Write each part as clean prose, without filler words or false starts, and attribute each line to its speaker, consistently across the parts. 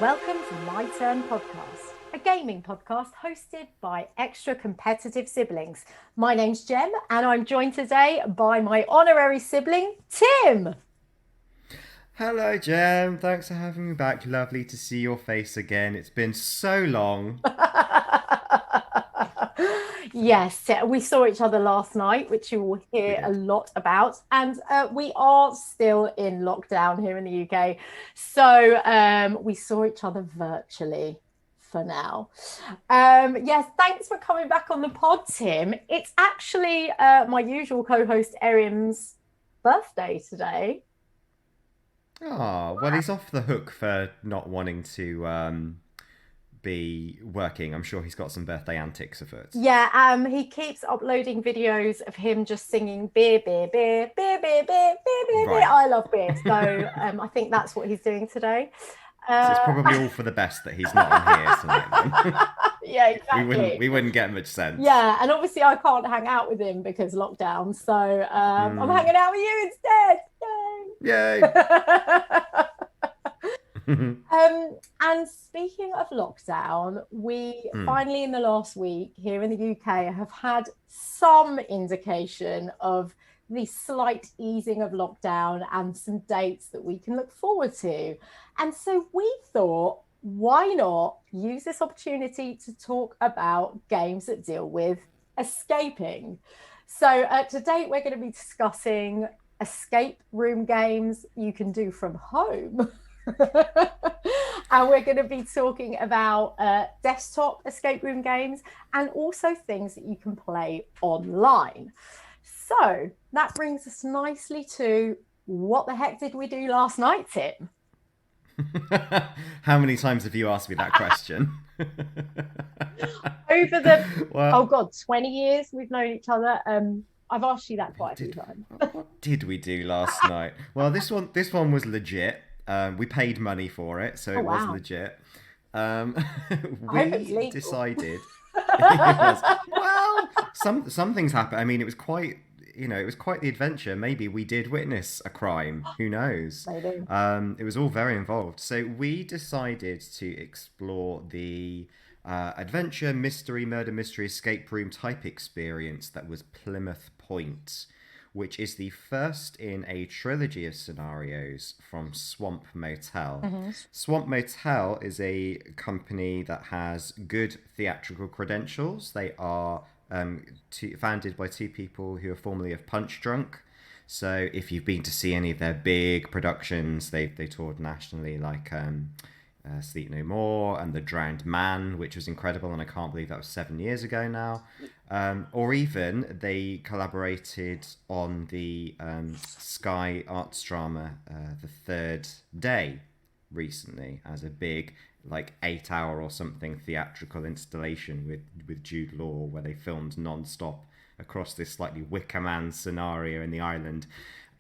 Speaker 1: Welcome to My Turn Podcast, a gaming podcast hosted by extra competitive siblings. My name's Jem, and I'm joined today by my honorary sibling, Tim.
Speaker 2: Hello, Jem. Thanks for having me back. Lovely to see your face again. It's been so long.
Speaker 1: Yes, we saw each other last night, which you will
Speaker 2: We
Speaker 1: hear a
Speaker 2: did.
Speaker 1: lot about. And we are still in lockdown here in the UK. So we saw each other virtually for now. Yes, thanks for coming back on the pod, Tim. It's actually my usual co host, Ariam's birthday today.
Speaker 2: Oh, well, he's off the hook for not wanting to be working. I'm sure he's got some birthday antics afoot.
Speaker 1: Yeah, he keeps uploading videos of him just singing beer, beer, beer, beer, beer, beer, beer, beer, beer.
Speaker 2: Right.
Speaker 1: I love beer. So I think that's what he's doing today.
Speaker 2: So it's
Speaker 1: Uh,
Speaker 2: probably all for the best that he's not on here tonight then.
Speaker 1: yeah,
Speaker 2: we wouldn't
Speaker 1: exactly.
Speaker 2: we wouldn't get much sense.
Speaker 1: Yeah, and obviously I can't hang out with him because lockdown. So I'm
Speaker 2: Mm,
Speaker 1: hanging out with you instead.
Speaker 2: yay.
Speaker 1: Yay. And speaking of lockdown, we
Speaker 2: Mm,
Speaker 1: finally in the last week here in the UK have had some indication of the slight easing of lockdown and some dates that we can look forward to. And so we thought, why not use this opportunity to talk about games that deal with escaping? So today we're going to be discussing escape room games you can do from home. And we're going to be talking about desktop escape room games and also things that you can play online. So that brings us nicely to what the heck did we do last night, Tim?
Speaker 2: mm. How many times have you asked me that question?
Speaker 1: Over the,
Speaker 2: Well,
Speaker 1: oh God, 20 years we've known each other. I've asked you that
Speaker 2: what
Speaker 1: quite a few
Speaker 2: did
Speaker 1: times.
Speaker 2: what did we do last night? Well, this one was legit. We paid money for it, so
Speaker 1: Oh,
Speaker 2: it was
Speaker 1: wow.
Speaker 2: legit. Um,
Speaker 1: I hope it's
Speaker 2: we
Speaker 1: legal.
Speaker 2: decided it was well. Some things happened. I mean, it was quite the adventure. Maybe we did witness a crime. Who knows?
Speaker 1: Maybe.
Speaker 2: It was all very involved. So we decided to explore the adventure, mystery, murder, mystery, escape room type experience that was Plymouth Point, which is the first in a trilogy of scenarios from Swamp Motel.
Speaker 1: Mhm.
Speaker 2: Swamp Motel is a company that has good theatrical credentials. They are founded by two people who are formerly of Punch Drunk. So if you've been to see any of their big productions, they toured nationally, like Sleep No More and The Drowned Man, which was incredible, and I can't believe that was 7 years ago now. Or even they collaborated on the Sky Arts drama The Third Day recently as a big, like, 8 hour or something theatrical installation with Jude Law, where they filmed non-stop across this slightly Wicker Man scenario in the island.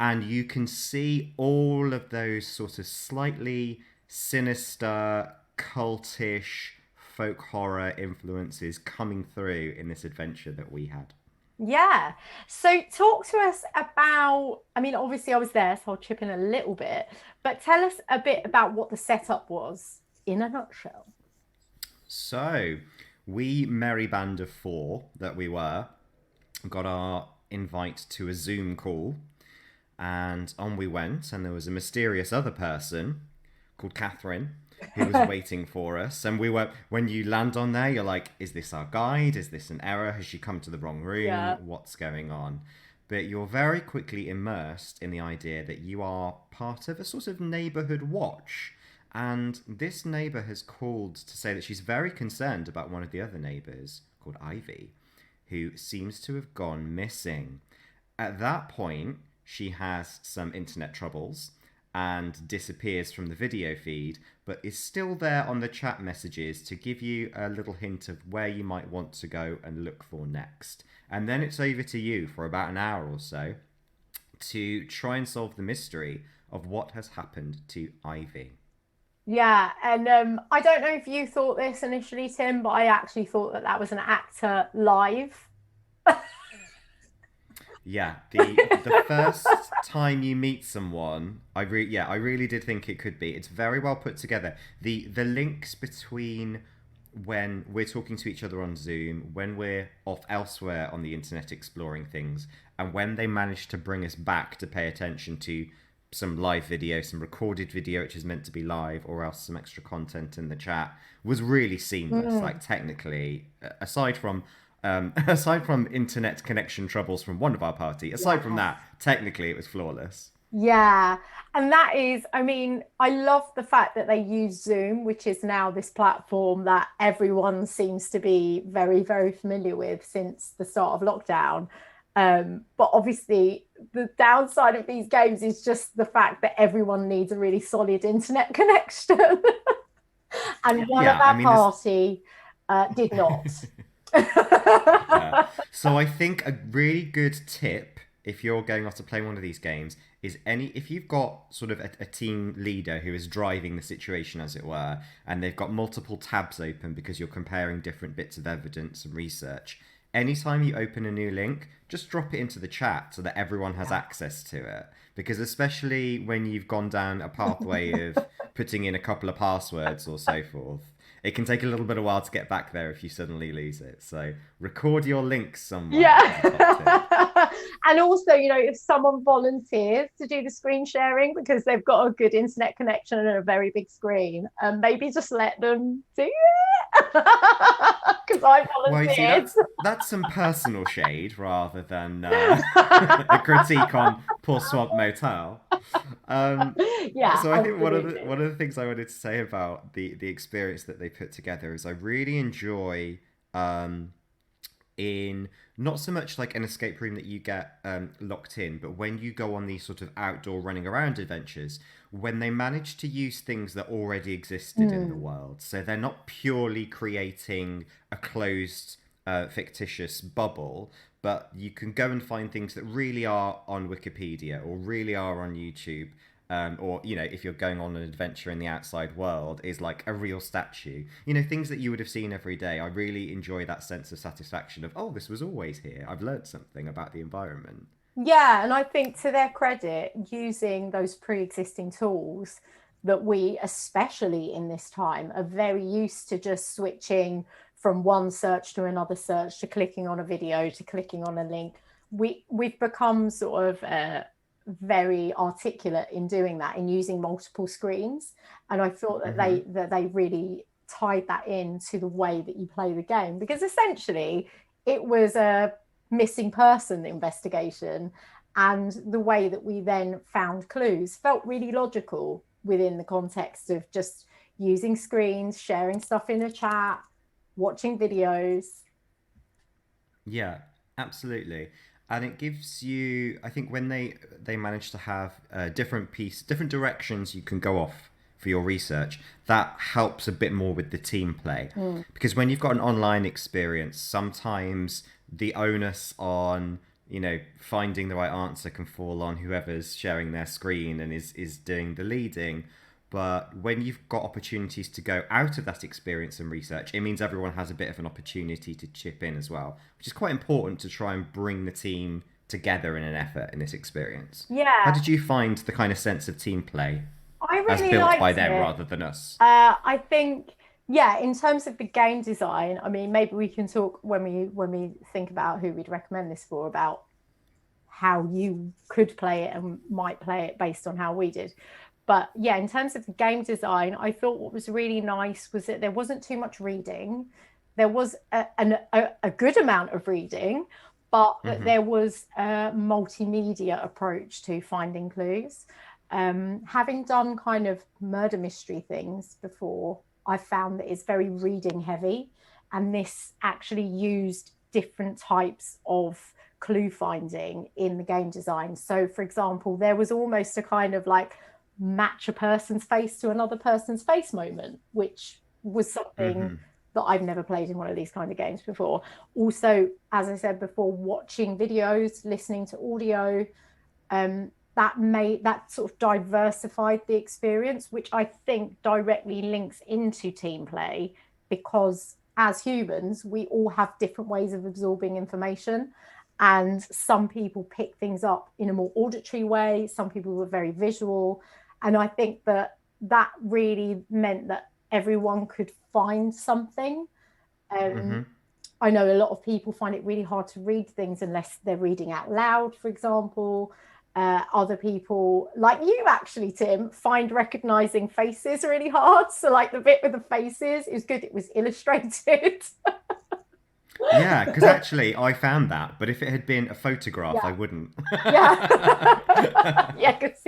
Speaker 2: And you can see all of those sort of slightly sinister, cultish, folk horror influences coming through in this adventure that we had.
Speaker 1: Yeah. So talk to us about, I mean, obviously I was there, so I'll chip in a little bit, but tell us a bit about what the setup was in a nutshell.
Speaker 2: So, we merry band of four that we were got our invite to a Zoom call, and on we went. And there was a mysterious other person called Catherine who was waiting for us. And we were, when you land on there, you're like, is this our guide? Is this an error? Has she come to the wrong room?
Speaker 1: Yeah.
Speaker 2: What's going on? But you're very quickly immersed in the idea that you are part of a sort of neighborhood watch. And this neighbor has called to say that she's very concerned about one of the other neighbors called Ivy, who seems to have gone missing. At that point, she has some internet troubles and disappears from the video feed, but is still there on the chat messages to give you a little hint of where you might want to go and look for next. And then it's over to you for about an hour or so to try and solve the mystery of what has happened to Ivy.
Speaker 1: Yeah, and I don't know if you thought this initially, Tim, but I actually thought that that was an actor live.
Speaker 2: Yeah, the first time you meet someone, I really did think it could be. It's very well put together. The links between when we're talking to each other on Zoom, when we're off elsewhere on the internet exploring things, and when they manage to bring us back to pay attention to some live video, some recorded video which is meant to be live, or else some extra content in the chat, was really seamless.
Speaker 1: Mm,
Speaker 2: Like technically, aside from internet connection troubles from one of our party, aside from
Speaker 1: yes.
Speaker 2: that, technically it was flawless.
Speaker 1: Yeah. And that is, I mean, I love the fact that they use Zoom, which is now this platform that everyone seems to be very, very familiar with since the start of lockdown. But obviously, the downside of these games is just the fact that everyone needs a really solid internet connection. And one of
Speaker 2: Yeah, I
Speaker 1: our
Speaker 2: mean, there's
Speaker 1: party did not.
Speaker 2: yeah. So I think a really good tip if you're going off to play one of these games is any if you've got sort of a team leader who is driving the situation as it were, and they've got multiple tabs open because you're comparing different bits of evidence and research. Anytime you open a new link, just drop it into the chat so that everyone has
Speaker 1: Yeah.
Speaker 2: access to it. Because especially when you've gone down a pathway of putting in a couple of passwords or so forth, it can take a little bit of while to get back there if you suddenly lose it. So record your links somewhere as a top tip.
Speaker 1: Yeah. And also, if someone volunteers to do the screen sharing because they've got a good internet connection and a very big screen, maybe just let them do it. Because I
Speaker 2: Well, you see,
Speaker 1: volunteered.
Speaker 2: that's some personal shade rather than a critique on poor swamp motel. Um,
Speaker 1: Yeah,
Speaker 2: so I think
Speaker 1: absolutely.
Speaker 2: one of the things I wanted to say about the experience that they put together is I really enjoy um, in not so much like an escape room that you get locked in, but when you go on these sort of outdoor running around adventures, when they manage to use things that already existed in the
Speaker 1: Mm.
Speaker 2: world. So they're not purely creating a closed, fictitious bubble, but you can go and find things that really are on Wikipedia or really are on YouTube, or if you're going on an adventure in the outside world, is like a real statue. Things that you would have seen every day. I really enjoy that sense of satisfaction of, oh, this was always here. I've learned something about the environment.
Speaker 1: Yeah, and I think to their credit, using those pre-existing tools that we, especially in this time, are very used to just switching from one search to another search to clicking on a video to clicking on a link. We've become sort of very articulate in doing that, in using multiple screens. And I thought that
Speaker 2: Mm-hmm.
Speaker 1: they really tied that into the way that you play the game, because essentially it was a missing person investigation, and the way that we then found clues felt really logical within the context of just using screens, sharing stuff in a chat, watching videos.
Speaker 2: Yeah, absolutely. And it gives you, I think, when they manage to have different directions you can go off for your research, that helps a bit more with the team play.
Speaker 1: Mm.
Speaker 2: Because when you've got an online experience, sometimes the onus on finding the right answer can fall on whoever's sharing their screen and is doing the leading. But when you've got opportunities to go out of that experience and research, it means everyone has a bit of an opportunity to chip in as well, which is quite important to try and bring the team together in an effort in this experience. How
Speaker 1: Yeah,
Speaker 2: did you find the kind of sense of team play
Speaker 1: I
Speaker 2: as
Speaker 1: really
Speaker 2: built by
Speaker 1: liked
Speaker 2: them
Speaker 1: it.
Speaker 2: rather than us?
Speaker 1: I think, yeah, in terms of the game design, I mean, maybe we can talk when we think about who we'd recommend this for, about how you could play it and might play it based on how we did. But yeah, in terms of the game design, I thought what was really nice was that there wasn't too much reading. There was a good amount of reading, but that
Speaker 2: Mm-hmm.
Speaker 1: there was a multimedia approach to finding clues. Having done kind of murder mystery things before, I found that it's very reading heavy. And this actually used different types of clue finding in the game design. So, for example, there was almost a kind of like match a person's face to another person's face moment, which was something
Speaker 2: Mm-hmm.
Speaker 1: that I've never played in one of these kind of games before. Also, as I said before, watching videos, listening to audio, that sort of diversified the experience, which I think directly links into team play, because as humans we all have different ways of absorbing information, And some people pick things up in a more auditory way. Some people were very visual. And I think that that really meant that everyone could find something.
Speaker 2: Mm-hmm.
Speaker 1: I know a lot of people find it really hard to read things unless they're reading out loud, for example. Other people, like you actually, Tim, find recognizing faces really hard. So, like the bit with the faces, it was good. It was illustrated.
Speaker 2: Yeah, because actually I found that, but if it had been a photograph, I
Speaker 1: Yeah,
Speaker 2: wouldn't.
Speaker 1: yeah, yeah. Because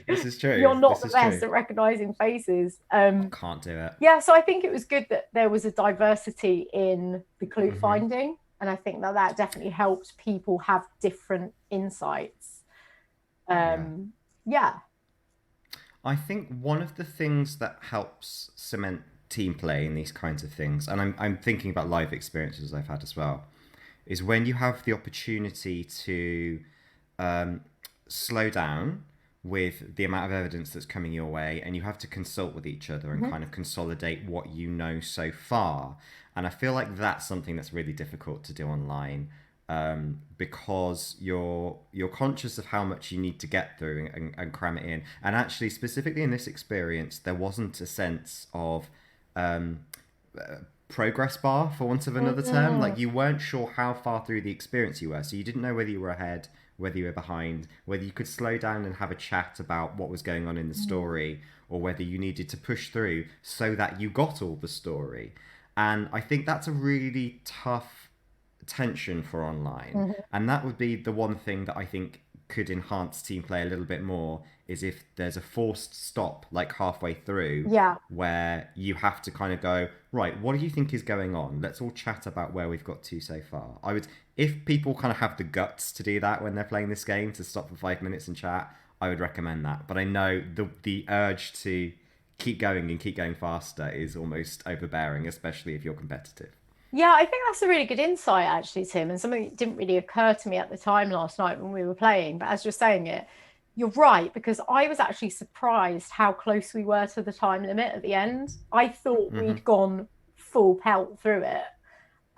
Speaker 2: This is true.
Speaker 1: you're not
Speaker 2: This
Speaker 1: the
Speaker 2: is
Speaker 1: best
Speaker 2: true.
Speaker 1: at recognizing faces.
Speaker 2: I can't do it.
Speaker 1: Yeah, so I think it was good that there was a diversity in the clue
Speaker 2: Hmm.
Speaker 1: finding, and I think that that definitely helped people have different insights.
Speaker 2: Yeah.
Speaker 1: Yeah,
Speaker 2: I think one of the things that helps cement team play in these kinds of things, and I'm thinking about live experiences I've had as well, is when you have the opportunity to um, slow down with the amount of evidence that's coming your way, and you have to consult with each other and
Speaker 1: mm-hmm.
Speaker 2: kind of consolidate what you know so far. And I feel like that's something that's really difficult to do online, because you're conscious of how much you need to get through and cram it in. And actually, specifically in this experience, there wasn't a sense of um, progress bar, for want of another term.
Speaker 1: Mm-hmm.
Speaker 2: Like you weren't sure how far through the experience you were, so you didn't know whether you were ahead, whether you were behind, whether you could slow down and have a chat about what was going on in the story, or whether you needed to push through so that you got all the story. And I think that's a really tough tension for online.
Speaker 1: Mm-hmm.
Speaker 2: And that would be the one thing that I think could enhance team play a little bit more, is if there's a forced stop like halfway through
Speaker 1: Yeah,
Speaker 2: where you have to kind of go, right, what do you think is going on? Let's all chat about where we've got to so far. I would, if people kind of have the guts to do that when they're playing this game, to stop for 5 minutes and chat, I would recommend that. But I know the urge to keep going and keep going faster is almost overbearing, especially if you're competitive.
Speaker 1: yeah, I think that's a really good insight, actually, Tim, and something that didn't really occur to me at the time last night when we were playing. But as you're saying it, you're right, because I was actually surprised how close we were to the time limit at the end. I thought
Speaker 2: Hmm.
Speaker 1: we'd gone full pelt through it,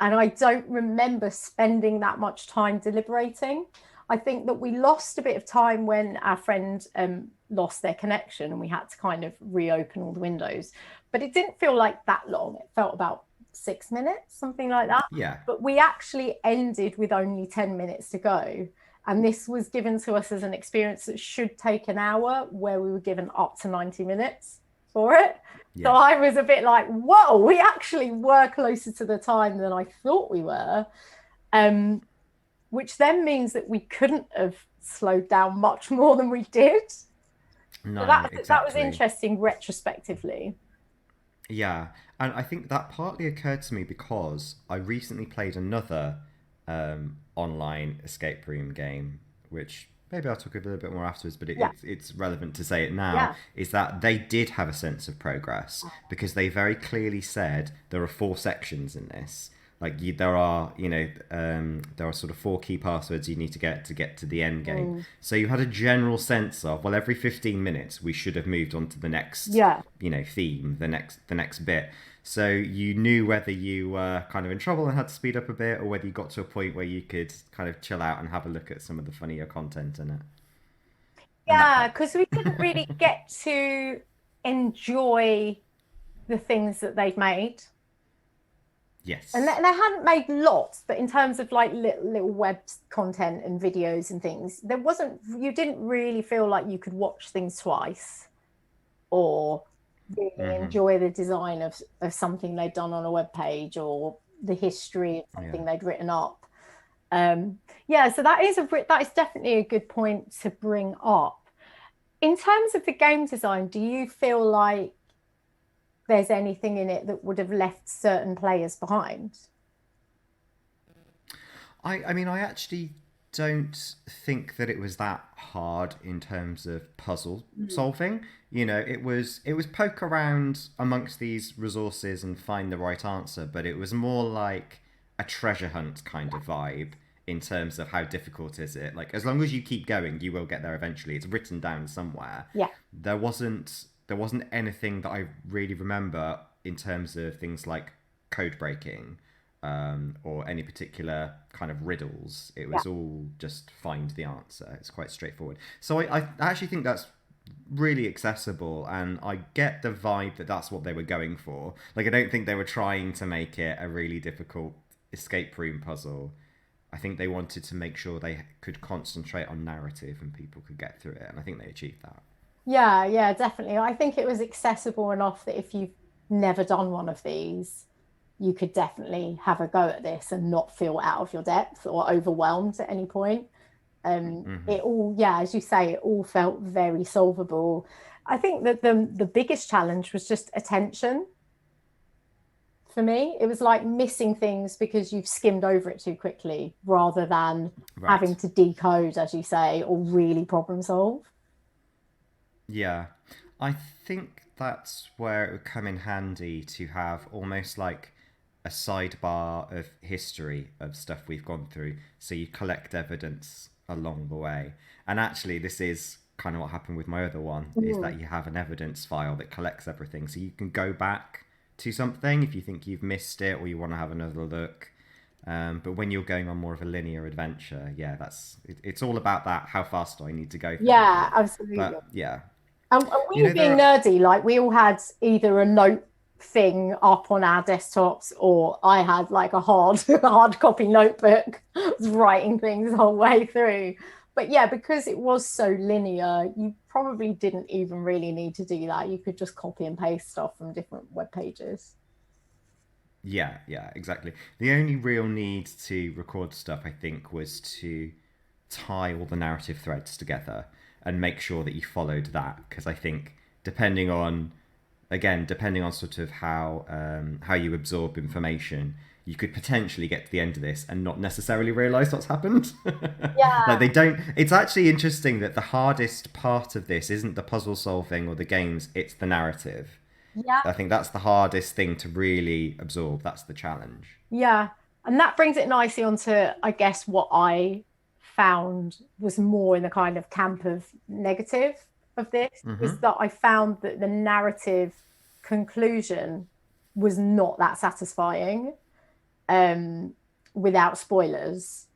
Speaker 1: and I don't remember spending that much time deliberating. I think that we lost a bit of time when our friend lost their connection and we had to kind of reopen all the windows. But it didn't feel like that long. It felt about 6 minutes, something like that.
Speaker 2: Yeah.
Speaker 1: But we actually ended with only 10 minutes to go. And this was given to us as an experience that should take an hour, where we were given up to 90 minutes for it. So
Speaker 2: Yeah.
Speaker 1: I was a bit like, whoa, we actually were closer to the time than I thought we were. Um, which then means that we couldn't have slowed down much more than we did. So
Speaker 2: No,
Speaker 1: that was
Speaker 2: exactly.
Speaker 1: interesting retrospectively.
Speaker 2: Yeah, and I think that partly occurred to me because I recently played another online escape room game, which maybe I'll talk a little bit more afterwards, but
Speaker 1: Yeah,
Speaker 2: it's relevant to say it now,
Speaker 1: yeah,
Speaker 2: is that they did have a sense of progress because they very clearly said there are four sections in this. Like there are, there are sort of four key passwords you need to get to the end game.
Speaker 1: mm,
Speaker 2: So you had a general sense of, well, every 15 minutes we should have moved on to the next,
Speaker 1: yeah.
Speaker 2: theme, the next bit. So you knew whether you were kind of in trouble and had to speed up a bit, or whether you got to a point where you could kind of chill out and have a look at some of the funnier content in it, and that
Speaker 1: Yeah,
Speaker 2: helped.
Speaker 1: because we didn't really get to enjoy the things that they've made. And
Speaker 2: Yes.
Speaker 1: they hadn't made lots, but in terms of like little web content and videos and things, there wasn't, you didn't really feel like you could watch things twice or really
Speaker 2: Hmm.
Speaker 1: enjoy the design of something they'd done on a web page or the history of
Speaker 2: Yeah.
Speaker 1: something they'd written up. Um, yeah, so that is definitely a good point to bring up. In terms of the game design, do you feel like there's anything in it that would have left certain players behind?
Speaker 2: I mean, I actually don't think that it was that hard in terms of puzzle
Speaker 1: Mm.
Speaker 2: solving. It was poke around amongst these resources and find the right answer, but it was more like a treasure hunt kind of vibe in terms of how difficult is it. Like as long as you keep going, you will get there eventually. It's written down somewhere.
Speaker 1: Yeah.
Speaker 2: There wasn't anything that I really remember in terms of things like code breaking or any particular kind of riddles. It
Speaker 1: Yeah.
Speaker 2: was all just find the answer. It's quite straightforward. So I actually think that's really accessible, and I get the vibe that that's what they were going for. Like, I don't think they were trying to make it a really difficult escape room puzzle. I think they wanted to make sure they could concentrate on narrative and people could get through it, and I think they achieved that.
Speaker 1: Yeah, yeah, definitely. I think it was accessible enough that if you've never done one of these, you could definitely have a go at this and not feel out of your depth or overwhelmed at any point.
Speaker 2: Hmm.
Speaker 1: It all, yeah, as you say, it all felt very solvable. I think that the biggest challenge was just attention for me. It was like missing things because you've skimmed over it too quickly rather than having
Speaker 2: Right.
Speaker 1: to decode, as you say, or really problem solve.
Speaker 2: Yeah. I think that's where it would come in handy to have almost like a sidebar of history of stuff we've gone through. So you collect evidence along the way. And actually, this is kind of what happened with my other one, is
Speaker 1: Mm.
Speaker 2: that you have an evidence file that collects everything. So you can go back to something if you think you've missed it or you want to have another look. But when you're going on more of a linear adventure, yeah, it's all about that. How fast do I need to go thing for
Speaker 1: Yeah,
Speaker 2: you?
Speaker 1: absolutely.
Speaker 2: But yeah,
Speaker 1: And
Speaker 2: you
Speaker 1: we
Speaker 2: know, there
Speaker 1: being
Speaker 2: are.
Speaker 1: nerdy, like we all had either a note thing up on our desktops, or I had like a hard copy notebook, was writing things the whole way through. But yeah, because it was so linear, you probably didn't even really need to do that. You could just copy and paste stuff from different web pages.
Speaker 2: Yeah, yeah, exactly. The only real need to record stuff, I think, was to tie all the narrative threads together and make sure that you followed that. Because I think depending on, again, depending on sort of how you absorb information, you could potentially get to the end of this and not necessarily realize what's happened. Like
Speaker 1: Yeah,
Speaker 2: they don't. It's actually interesting that the hardest part of this isn't the puzzle solving or the games; it's the narrative.
Speaker 1: yeah,
Speaker 2: I think that's the hardest thing to really absorb. That's the challenge.
Speaker 1: yeah. And that brings it nicely onto, I guess, what I found was more in the kind of camp of negative of this was
Speaker 2: Hmm.
Speaker 1: that I found that the narrative conclusion was not that satisfying um, without spoilers.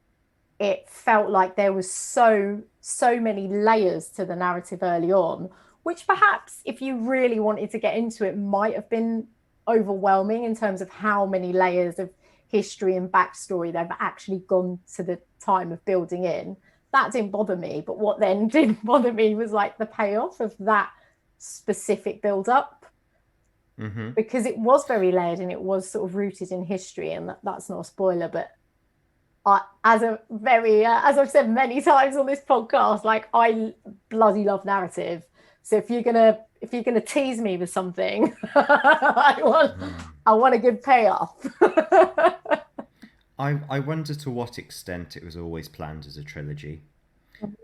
Speaker 1: It felt like there was so many layers to the narrative early on, which perhaps if you really wanted to get into it might have been overwhelming in terms of how many layers of history and backstory they've actually gone to the time of building in. That didn't bother me, but what then did bother me was like the payoff of that specific build up,
Speaker 2: Hmm.
Speaker 1: because it was very layered and it was sort of rooted in history, and that's not a spoiler, but as a very as I've said many times on this podcast, like I bloody love narrative. So if you're gonna tease me with something, I want a good payoff.
Speaker 2: I wonder to what extent it was always planned as a trilogy,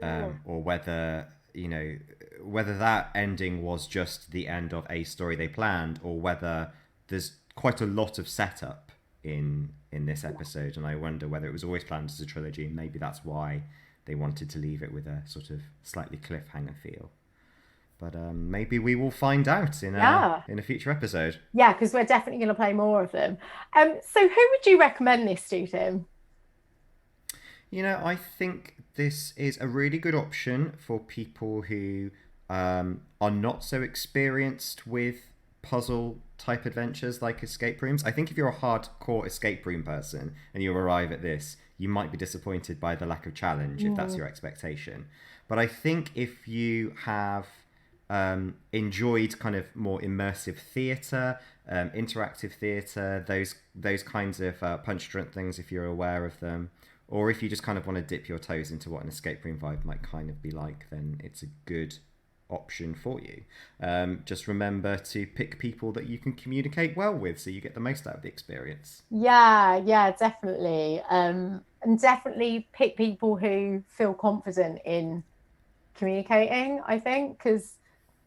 Speaker 2: or whether whether that ending was just the end of a story they planned, or whether there's quite a lot of setup in this episode, and I wonder whether it was always planned as a trilogy, and maybe that's why they wanted to leave it with a sort of slightly cliffhanger feel. But maybe we will find out
Speaker 1: Yeah,
Speaker 2: in a future episode.
Speaker 1: yeah, because we're definitely going to play more of them. So who would you recommend this to, Tim?
Speaker 2: I think this is a really good option for people who are not so experienced with puzzle type adventures like escape rooms. I think if you're a hardcore escape room person and you arrive at this, you might be disappointed by the lack of challenge if that's
Speaker 1: Mm,
Speaker 2: your expectation. But I think if you have enjoyed kind of more immersive theatre, interactive theatre, those kinds of punch drunk things, if you're aware of them, or if you just kind of want to dip your toes into what an escape room vibe might kind of be like, then it's a good option for you. Just remember to pick people that you can communicate well with, so you get the most out of the experience.
Speaker 1: yeah, yeah, definitely. And definitely pick people who feel confident in communicating, I think, because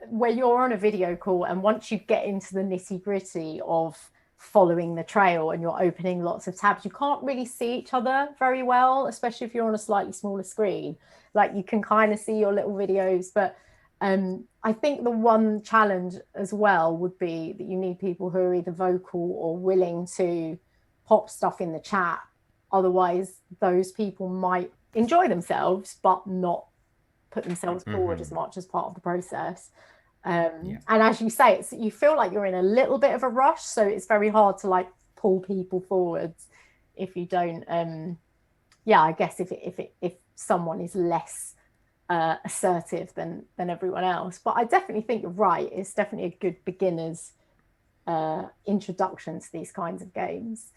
Speaker 1: where you're on a video call and once you get into the nitty gritty of following the trail and you're opening lots of tabs, you can't really see each other very well, especially if you're on a slightly smaller screen. Like you can kind of see your little videos, but I think the one challenge as well would be that you need people who are either vocal or willing to pop stuff in the chat. Otherwise, those people might enjoy themselves, but not put themselves forward as much as part of the process. And as you say, you feel like you're in a little bit of a rush, so it's very hard to like pull people forwards if you don't. I guess if someone is less assertive than everyone else. But I definitely think you're right. It's definitely a good beginner's introduction to these kinds of games.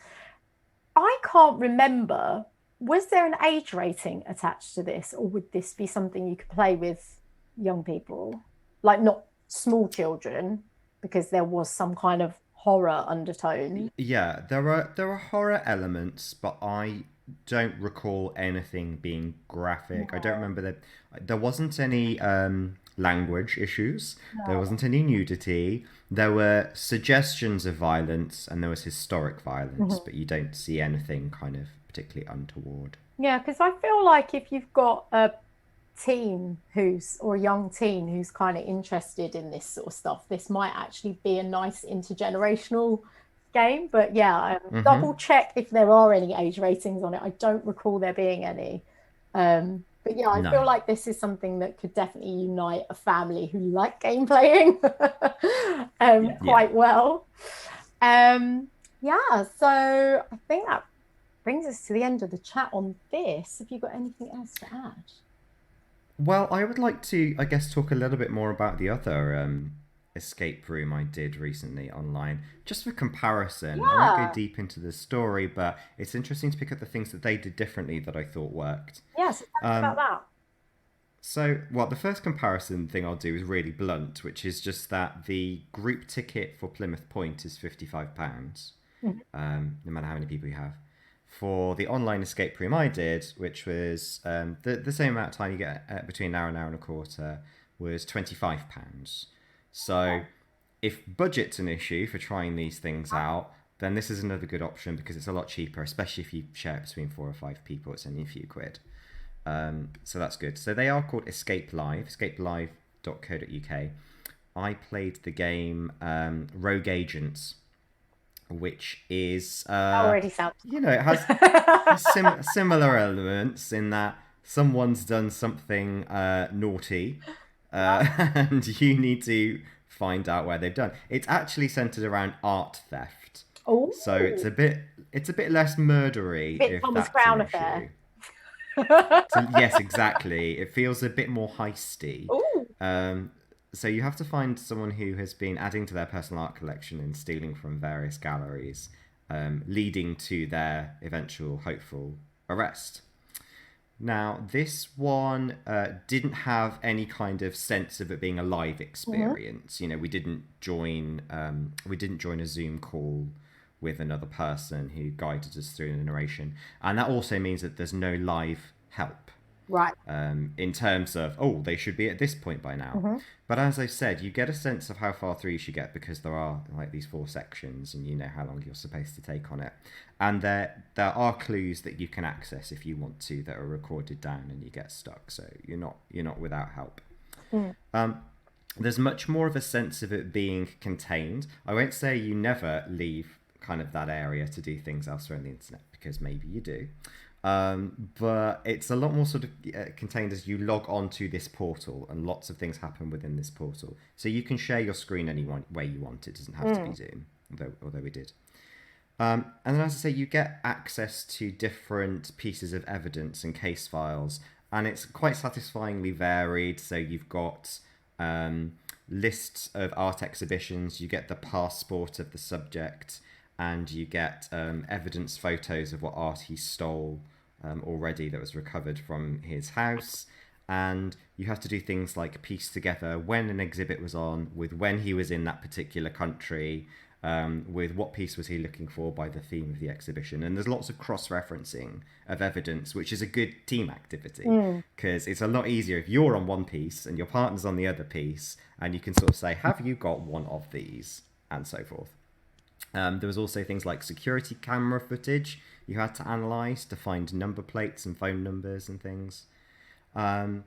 Speaker 1: I can't remember, was there an age rating attached to this, or would this be something you could play with young people, like not small children, because there was some kind of horror undertone?
Speaker 2: Yeah, there are horror elements, but I don't recall anything being graphic. I don't remember that there wasn't any language issues. There wasn't any nudity. There were suggestions of violence, and there was historic violence, but you don't see anything kind of particularly untoward.
Speaker 1: Yeah, because I feel like if you've got a or a young teen who's kind of interested in this sort of stuff, this might actually be a nice intergenerational game. But yeah, double check if there are any age ratings on it. I don't recall there being any. But yeah, I
Speaker 2: No.
Speaker 1: feel like this is something that could definitely unite a family who like game playing
Speaker 2: Yeah.
Speaker 1: quite well. Yeah, so I think that brings us to the end of the chat on this. Have you got anything else to add?
Speaker 2: Well, I would like to, I guess, talk a little bit more about the other escape room I did recently online, just for comparison. I won't go
Speaker 1: Yeah,
Speaker 2: deep into the story, but it's interesting to pick up the things that they did differently that I thought worked.
Speaker 1: yeah, so tell me about
Speaker 2: Um,
Speaker 1: that.
Speaker 2: well, the first comparison thing I'll do is really blunt, which is just that the group ticket for Plymouth Point is £55,
Speaker 1: Mhm.
Speaker 2: no matter how many people you have. For the online escape room I did, which was the same amount of time you get between an hour and a quarter, was £25. So if budget's an issue for trying these things out, then this is another good option because it's a lot cheaper, especially if you share it between 4 or 5 people. It's only a few quid. So that's good. So they are called Escape Live, escapelive.co.uk. I played the game Rogue Agents, which is
Speaker 1: That already sounds
Speaker 2: it has
Speaker 1: fun.
Speaker 2: similar elements in that someone's done something naughty,
Speaker 1: Yeah.
Speaker 2: and you need to find out where they've done. It's actually centered around art theft, so
Speaker 1: Oh,
Speaker 2: it's a bit less murdery
Speaker 1: bit
Speaker 2: if
Speaker 1: Thomas
Speaker 2: that's an
Speaker 1: Crown affair.
Speaker 2: issue. So yes, exactly. It feels a bit more heisty.
Speaker 1: Oh,
Speaker 2: Um, so you have to find someone who has been adding to their personal art collection and stealing from various galleries, leading to their eventual hopeful arrest. Now, this one didn't have any kind of sense of it being a live experience. We didn't join a Zoom call with another person who guided us through the narration, and that also means that there's no live help
Speaker 1: right.
Speaker 2: in terms of, oh, they should be at this point by now. But as I said, you get a sense of how far through you should get because there are like these 4 sections, and you know how long you're supposed to take on it. And there are clues that you can access if you want to that are recorded down, and you get stuck. So you're not without help.
Speaker 1: Mm.
Speaker 2: There's much more of a sense of it being contained. I won't say you never leave kind of that area to do things elsewhere on the internet because maybe you do. But it's a lot more sort of contained as you log on to this portal, and lots of things happen within this portal. So you can share your screen any way you want. It doesn't have to be Zoom, although we did. And then, as I say, you get access to different pieces of evidence and case files, and it's quite satisfyingly varied. So you've got lists of art exhibitions, you get the passport of the subject, and you get evidence photos of what art he stole already that was recovered from his house. And you have to do things like piece together when an exhibit was on, with when he was in that particular country, with what piece was he looking for by the theme of the exhibition. And there's lots of cross-referencing of evidence, which is a good team activity because it's a lot easier if you're on one piece and your partner's on the other piece, and you can sort of say, have you got one of these, and so forth. There was also things like security camera footage you had to analyse to find number plates and phone numbers and things. And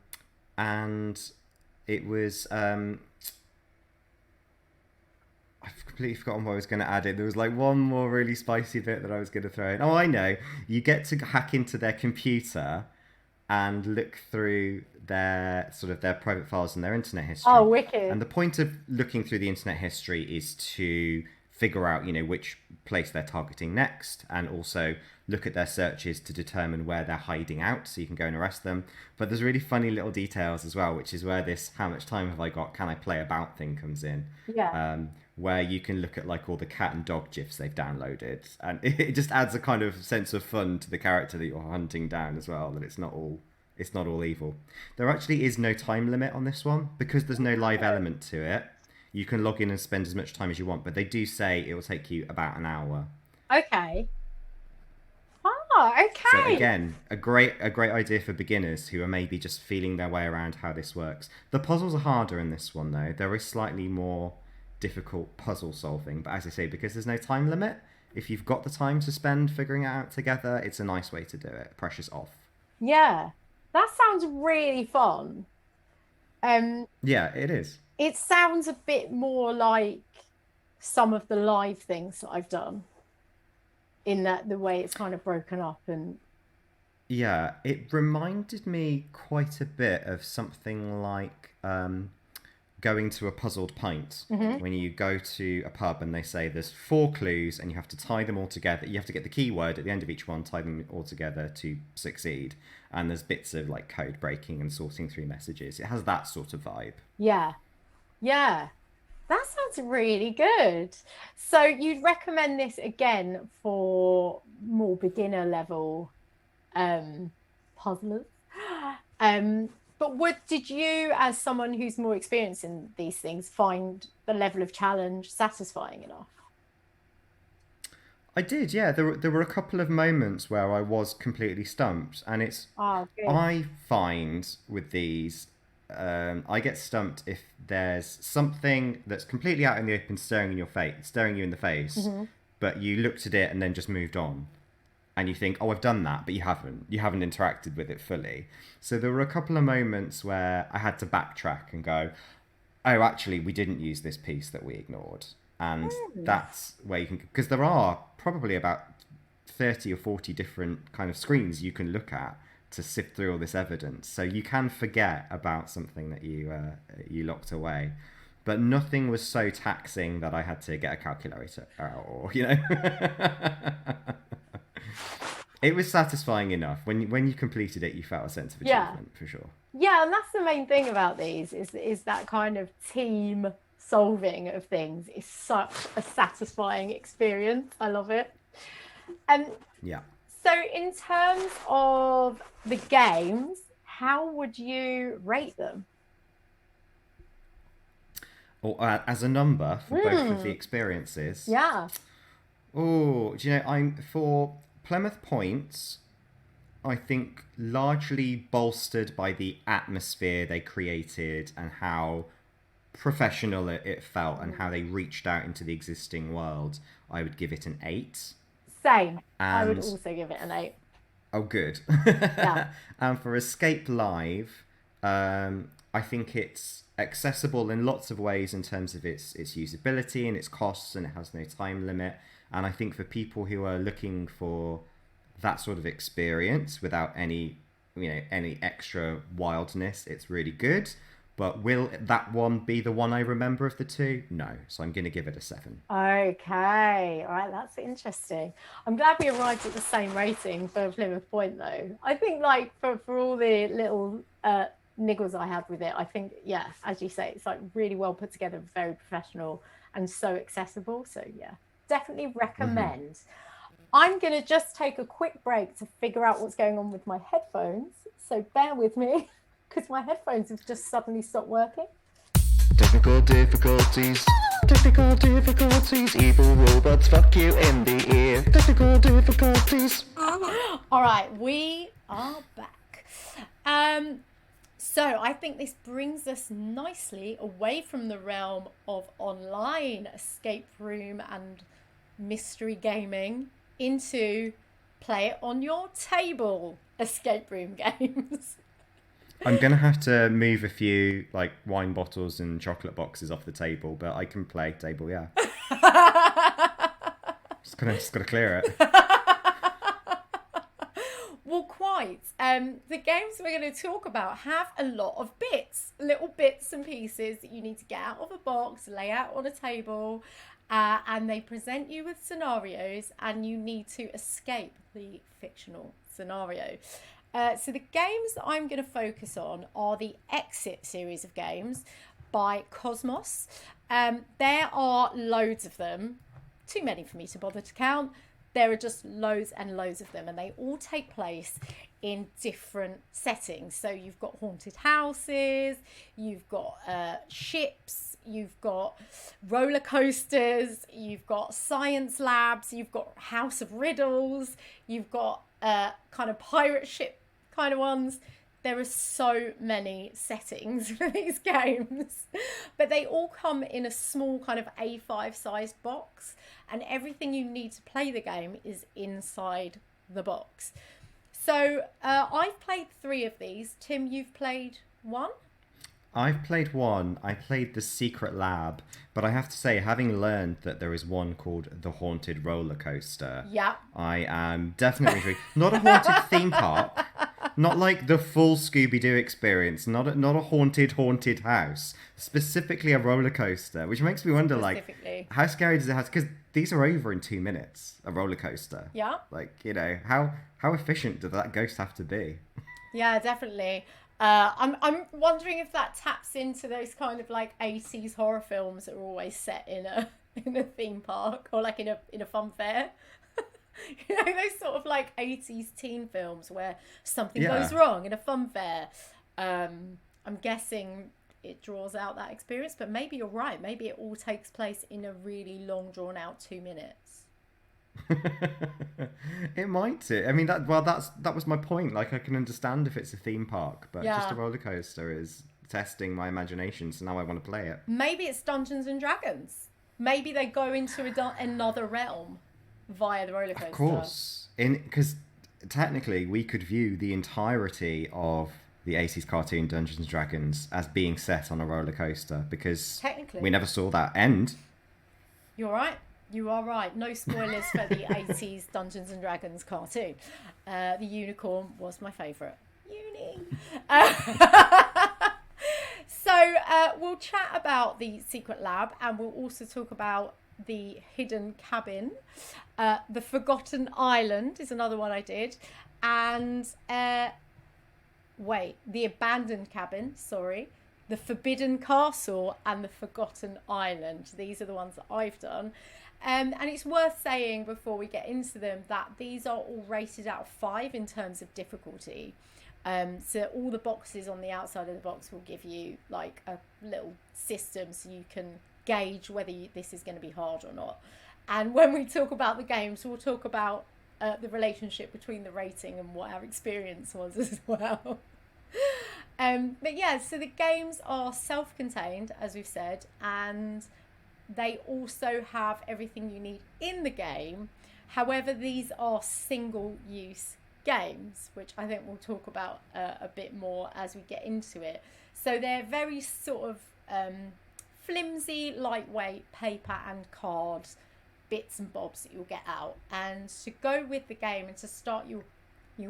Speaker 2: it was I've completely forgotten what I was going to add in. There was like one more really spicy bit that I was going to throw in. Oh, I know. You get to hack into their computer and look through their private files and their internet
Speaker 1: Oh,
Speaker 2: history.
Speaker 1: wicked.
Speaker 2: And the point of looking through the internet history is to figure out, which place they're targeting next, and also look at their searches to determine where they're hiding out, so you can go and arrest them. But there's really funny little details as well, which is where this "how much time have I got? Can I play about?" thing comes in.
Speaker 1: Yeah.
Speaker 2: Where you can look at like all the cat and dog gifs they've downloaded, and it just adds a kind of sense of fun to the character that you're hunting down as well. That it's not all evil. There actually is no time limit on this one because there's no live element to it. You can log in and spend as much time as you want, but they do say it will take you about an hour.
Speaker 1: Okay. Oh,
Speaker 2: So
Speaker 1: okay.
Speaker 2: again, a great idea for beginners who are maybe just feeling their way around how this works. The puzzles are harder in this one though. There is slightly more difficult puzzle solving, but as I say, because there's no time limit, if you've got the time to spend figuring it out together, it's a nice way to do it. Pressure's off.
Speaker 1: Yeah. That sounds really fun. Um,
Speaker 2: Yeah, it is.
Speaker 1: it sounds a bit more like some of the live things that I've done in that the way it's kind of broken up and
Speaker 2: Yeah, it reminded me quite a bit of something like going to a puzzled pint.
Speaker 1: Mhm.
Speaker 2: When you go to a pub and they say there's four clues and you have to tie them all together. You have to get the keyword at the end of each one, tie them all together to succeed. And there's bits of like code breaking and sorting through messages. It has that sort of vibe.
Speaker 1: Yeah. Yeah. That sounds really good. So you'd recommend this again for more beginner level um puzzlers? Um, but did you, as someone who's more experienced in these things, find the level of challenge satisfying enough?
Speaker 2: I did, yeah. There were a couple of moments where I was completely stumped, and it's
Speaker 1: Oh, good.
Speaker 2: I find with these, I get stumped if there's something that's completely out in the open, staring you in the face,
Speaker 1: Hmm.
Speaker 2: but you looked at it and then just moved on, and you think, "Oh, I've done that," but you haven't. You haven't interacted with it fully. So there were a couple of moments where I had to backtrack and go, "Oh, actually, we didn't use this piece that we ignored," and
Speaker 1: Mm.
Speaker 2: that's where you can, because there are probably about 30 or 40 different kind of screens you can look at to sift through all this evidence. So you can forget about something that you locked away, but nothing was so taxing that I had to get a calculator out, or it was satisfying enough. When you completed it, you felt a sense of
Speaker 1: Yeah.
Speaker 2: achievement for sure.
Speaker 1: Yeah, and that's the main thing about these is that kind of team solving of things is such a satisfying experience. I love it. And
Speaker 2: Yeah.
Speaker 1: so in terms of the games, how would you rate them?
Speaker 2: Or as a number for both of the
Speaker 1: Hmm.
Speaker 2: experiences.
Speaker 1: Yeah.
Speaker 2: Oh, do you know, I'm for Plymouth Points. I think largely bolstered by the atmosphere they created and how professional it felt and how they reached out into the existing world. I would give it an 8.
Speaker 1: Same. I would
Speaker 2: And
Speaker 1: also give it an 8.
Speaker 2: oh, good.
Speaker 1: Yeah.
Speaker 2: And for Escape Live, I think it's accessible in lots of ways in terms of its usability and its costs, and it has no time limit. And I think for people who are looking for that sort of experience without any extra wildness, it's really good. But will that one be the one I remember of the two? No. So I'm going to give it a 7.
Speaker 1: Okay. All right. That's interesting. I'm glad we arrived at the same rating for Plymouth Point, though. I think, like, for all the little niggles I had with it, I think, yeah, as you say, it's like really well put together, very professional, and so accessible. So, yeah, definitely recommend. I'm going to just take a quick break to figure out what's going on with my headphones. So, bear with me because my headphones have just suddenly stopped working.
Speaker 3: Technical difficulties. Technical difficulties. Evil robots fuck you in the ear. Technical difficulties.
Speaker 1: All right, we are back. So I think this brings us nicely away from the realm of online escape room and mystery gaming into play it on your table escape room games.
Speaker 2: I'm gonna have to move a few like wine bottles and chocolate boxes off the table, but I can play table, yeah. Just gotta clear it.
Speaker 1: Well, quite. The games we're going to talk about have a lot of bits, little bits and pieces that you need to get out of a box, lay out on a table, and they present you with scenarios, and you need to escape the fictional scenario. So the games that I'm going to focus on are the Exit series of games by Kosmos. There are loads of them, too many for me to bother to count. There are just loads and loads of them, and they all take place in different settings. So you've got haunted houses, you've got ships, you've got roller coasters, you've got science labs, you've got House of Riddles, you've got kind of pirate ship kind of ones. There are so many settings for these games, but they all come in a small kind of A5 sized box, and everything you need to play the game is inside the box. So I've played 3 of these. Tim, you've played 1?
Speaker 2: I've played 1. I played The Secret Lab, but I have to say, having learned that there is one called The Haunted Roller Coaster,
Speaker 1: yeah,
Speaker 2: I am definitely intrigued. Not a haunted theme park, not like the full Scooby-Doo experience, not a haunted house, specifically a roller coaster, which makes me wonder, like, how scary does it have? Because these are over in 2 minutes, a roller coaster.
Speaker 1: Yeah.
Speaker 2: Like, you know, how efficient does that ghost have to be?
Speaker 1: Yeah, definitely. I'm wondering if that taps into those kind of like 80s horror films that are always set in a theme park or like in a fun fair. You know, those sort of like 80s teen films where something goes wrong in a fun fair. I'm guessing it draws out that experience, but maybe you're right. Maybe it all takes place in a really long, drawn out 2 minutes.
Speaker 2: It might do. I mean, that was my point. Like, I can understand if it's a theme park, but just a roller coaster is testing my imagination, so now I want to play it.
Speaker 1: Maybe it's Dungeons and Dragons. Maybe they go into another realm via the roller coaster.
Speaker 2: Of course, because technically we could view the entirety of the 80s cartoon Dungeons and Dragons as being set on a roller coaster, because technically we never saw that end.
Speaker 1: You're right. You are right. No spoilers for the 80s Dungeons and Dragons cartoon. The unicorn was my favourite. Uni. So we'll chat about the Secret Lab, and we'll also talk about the Hidden Cabin. The Forgotten Island is another one I did. And the Abandoned Cabin, the Forbidden Castle and the Forgotten Island. These are the ones that I've done. And it's worth saying before we get into them that these are all rated out of 5 in terms of difficulty. So all the boxes on the outside of the box will give you like a little system so you can gauge whether this is going to be hard or not. And when we talk about the games, we'll talk about the relationship between the rating and what our experience was as well. But yeah, so the games are self-contained, as we've said, and they also have everything you need in the game. However, these are single-use games, which I think we'll talk about a bit more as we get into it. So they're very sort of flimsy, lightweight paper and cards, bits and bobs that you'll get out. And to go with the game and to start you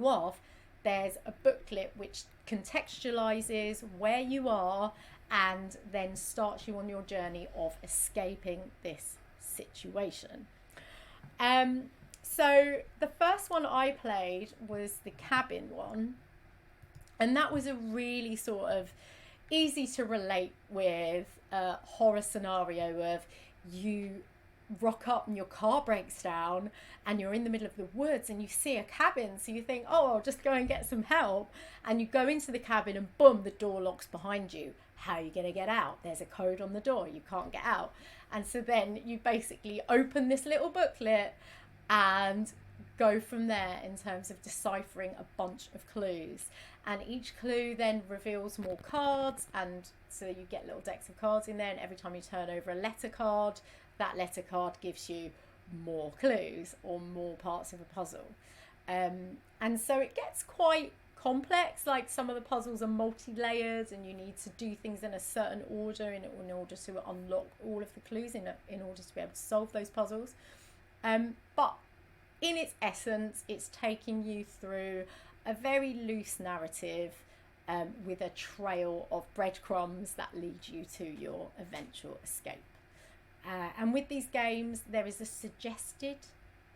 Speaker 1: off, there's a booklet which contextualizes where you are and then starts you on your journey of escaping this situation. So the first one I played was the cabin one, and that was a really sort of easy to relate with horror scenario of you rock up and your car breaks down and you're in the middle of the woods and you see a cabin, so you think, oh, I'll just go and get some help, and you go into the cabin and boom, the door locks behind you. How are you going to get out? There's a code on the door, you can't get out. And so then you basically open this little booklet and go from there in terms of deciphering a bunch of clues, and each clue then reveals more cards, and so you get little decks of cards in there, and every time you turn over a letter card, that letter card gives you more clues or more parts of a puzzle. And so it gets quite complex. Like some of the puzzles are multi-layered and you need to do things in a certain order in order to unlock all of the clues in order to be able to solve those puzzles. But in its essence, it's taking you through a very loose narrative with a trail of breadcrumbs that lead you to your eventual escape. And with these games, there is a suggested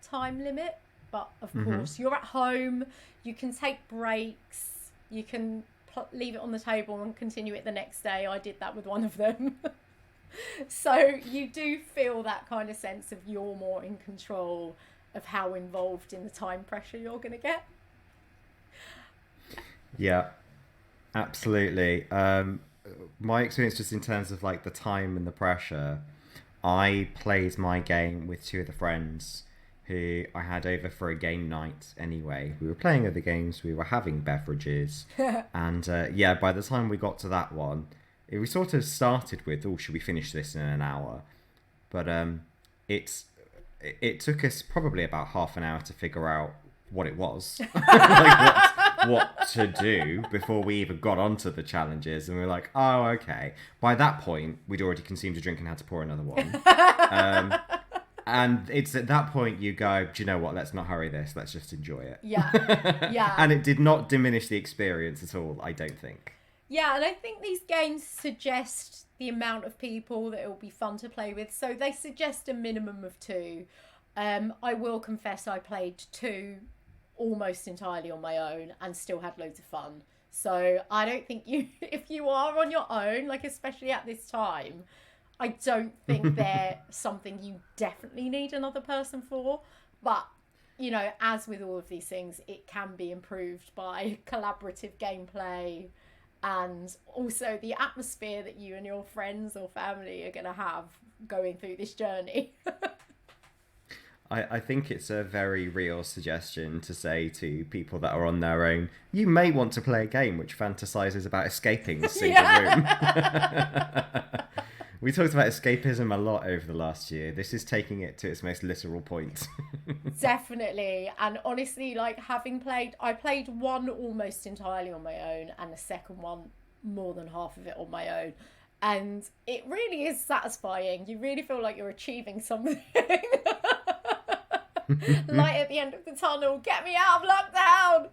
Speaker 1: time limit, but of course, you're at home, you can take breaks, you can leave it on the table and continue it the next day. I did that with one of them. So you do feel that kind of sense of you're more in control of how involved in the time pressure you're going to get.
Speaker 2: Yeah, absolutely. My experience just in terms of like the time and the pressure, I played my game with two of the friends who I had over for a game night anyway. We were playing other games, we were having beverages, and by the time we got to that one, we sort of started with, should we finish this in an hour? But it took us probably about half an hour to figure out what it was, like what to do before we even got onto the challenges, and we were like, oh, okay. By that point, we'd already consumed a drink and had to pour another one. And it's at that point you go, do you know what? Let's not hurry this. Let's just enjoy it.
Speaker 1: Yeah, yeah.
Speaker 2: And it did not diminish the experience at all, I don't think.
Speaker 1: Yeah, and I think these games suggest the amount of people that it will be fun to play with. So they suggest a minimum of 2. I will confess I played 2 almost entirely on my own and still had loads of fun. So I don't think if you are on your own, like especially at this time, I don't think they're something you definitely need another person for. But, you know, as with all of these things, it can be improved by collaborative gameplay and also the atmosphere that you and your friends or family are going to have going through this journey.
Speaker 2: I think it's a very real suggestion to say to people that are on their own, you may want to play a game which fantasizes about escaping a single room. We talked about escapism a lot over the last year. This is taking it to its most literal point.
Speaker 1: Definitely. And honestly, like I played one almost entirely on my own and the second one more than half of it on my own. And it really is satisfying. You really feel like you're achieving something. Light at the end of the tunnel, get me out of lockdown.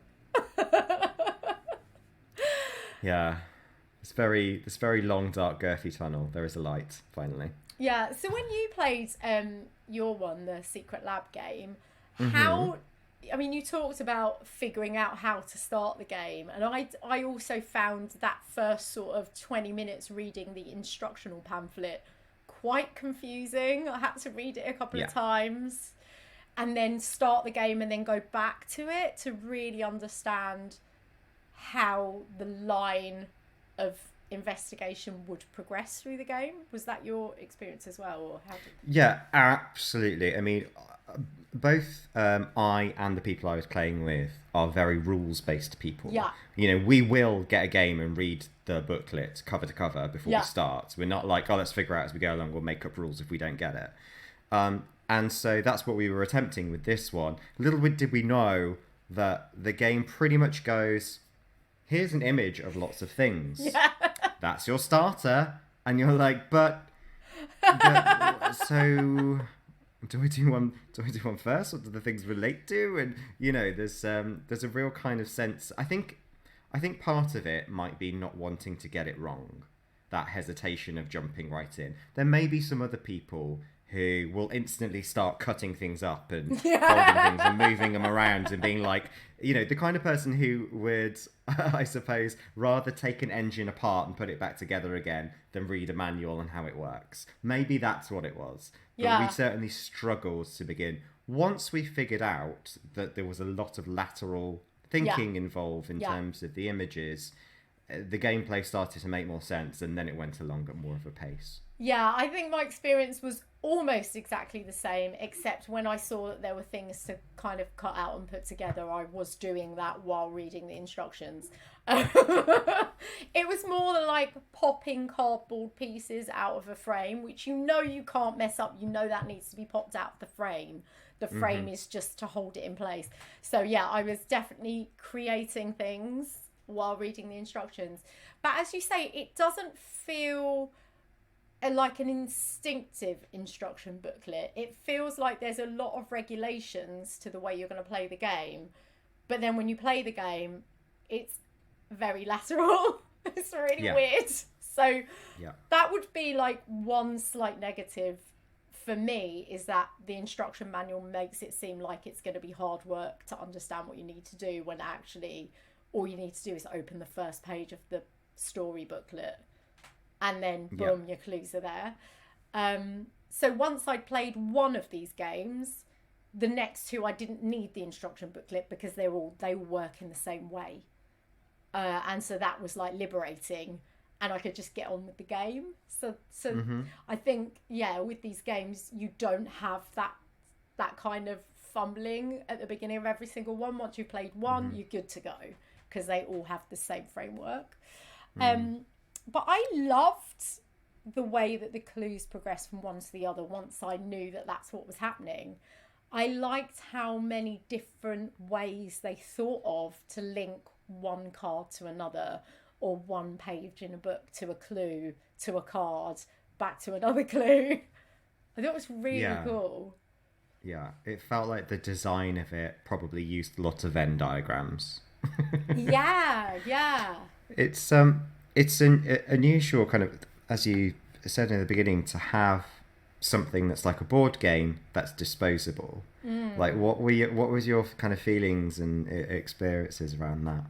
Speaker 2: Yeah. This very long, dark, girthy tunnel. There is a light, finally.
Speaker 1: Yeah. So when you played your one, the Secret Lab game, how? I mean, you talked about figuring out how to start the game, and I also found that first sort of 20 minutes reading the instructional pamphlet quite confusing. I had to read it a couple of times, and then start the game, and then go back to it to really understand how the line of investigation would progress through the game. Was that your experience as well, or how did...
Speaker 2: Yeah, absolutely. I mean, both I and the people I was playing with are very rules-based people.
Speaker 1: Yeah.
Speaker 2: You know, we will get a game and read the booklet cover to cover before we start. We're not like, let's figure out as we go along, we'll make up rules if we don't get it. And so that's what we were attempting with this one. Little bit did we know that the game pretty much goes, here's an image of lots of things.
Speaker 1: Yeah.
Speaker 2: That's your starter. And you're like, but so do I do one first? What do the things relate to? And, you know, there's a real kind of sense. I think part of it might be not wanting to get it wrong. That hesitation of jumping right in. There may be some other people who will instantly start cutting things up and folding things and moving them around and being like, you know, the kind of person who would, I suppose, rather take an engine apart and put it back together again than read a manual on how it works. Maybe that's what it was. But we certainly struggled to begin. Once we figured out that there was a lot of lateral thinking involved in terms of the images, the gameplay started to make more sense, and then it went along at more of a pace.
Speaker 1: Yeah, I think my experience was almost exactly the same, except when I saw that there were things to kind of cut out and put together, I was doing that while reading the instructions. It was more than like popping cardboard pieces out of a frame, which you know you can't mess up. You know that needs to be popped out of the frame. The frame is just to hold it in place. So yeah, I was definitely creating things while reading the instructions. But as you say, it doesn't feel like an instinctive instruction booklet. It feels like there's a lot of regulations to the way you're going to play the game. But then when you play the game, it's very lateral. It's really weird. So that would be like one slight negative for me, is that the instruction manual makes it seem like it's going to be hard work to understand what you need to do, when actually all you need to do is open the first page of the story booklet and then boom, your clues are there. So once I'd played one of these games, the next two I didn't need the instruction booklet because they work in the same way. And so that was like liberating, and I could just get on with the game. So I think, with these games, you don't have that kind of fumbling at the beginning of every single one. Once you've played one, you're good to go, because they all have the same framework. But I loved the way that the clues progressed from one to the other once I knew that that's what was happening. I liked how many different ways they thought of to link one card to another, or one page in a book to a clue, to a card, back to another clue. I thought it was really cool.
Speaker 2: Yeah, it felt like the design of it probably used a lot of Venn diagrams.
Speaker 1: Yeah.
Speaker 2: It's an unusual kind of, as you said in the beginning, to have something that's like a board game that's disposable. Like, what was your kind of feelings and experiences around that?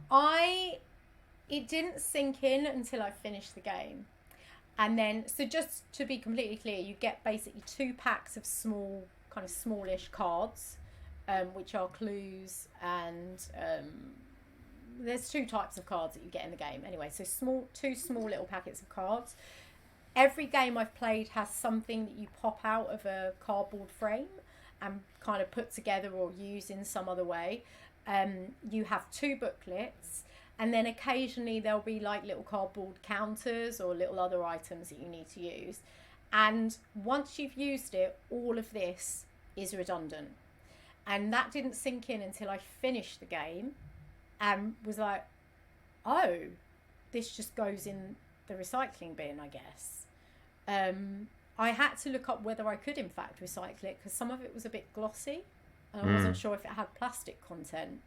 Speaker 1: It didn't sink in until I finished the game. And then, so just to be completely clear, you get basically 2 packs of small, kind of smallish cards, which are clues, and there's 2 types of cards that you get in the game. Anyway, so 2 small little packets of cards. Every game I've played has something that you pop out of a cardboard frame and kind of put together or use in some other way. You have 2 booklets, and then occasionally there'll be like little cardboard counters or little other items that you need to use. And once you've used it, all of this is redundant. And that didn't sink in until I finished the game and was like, oh, this just goes in the recycling bin, I guess. I had to look up whether I could in fact recycle it, because some of it was a bit glossy and I wasn't sure if it had plastic content.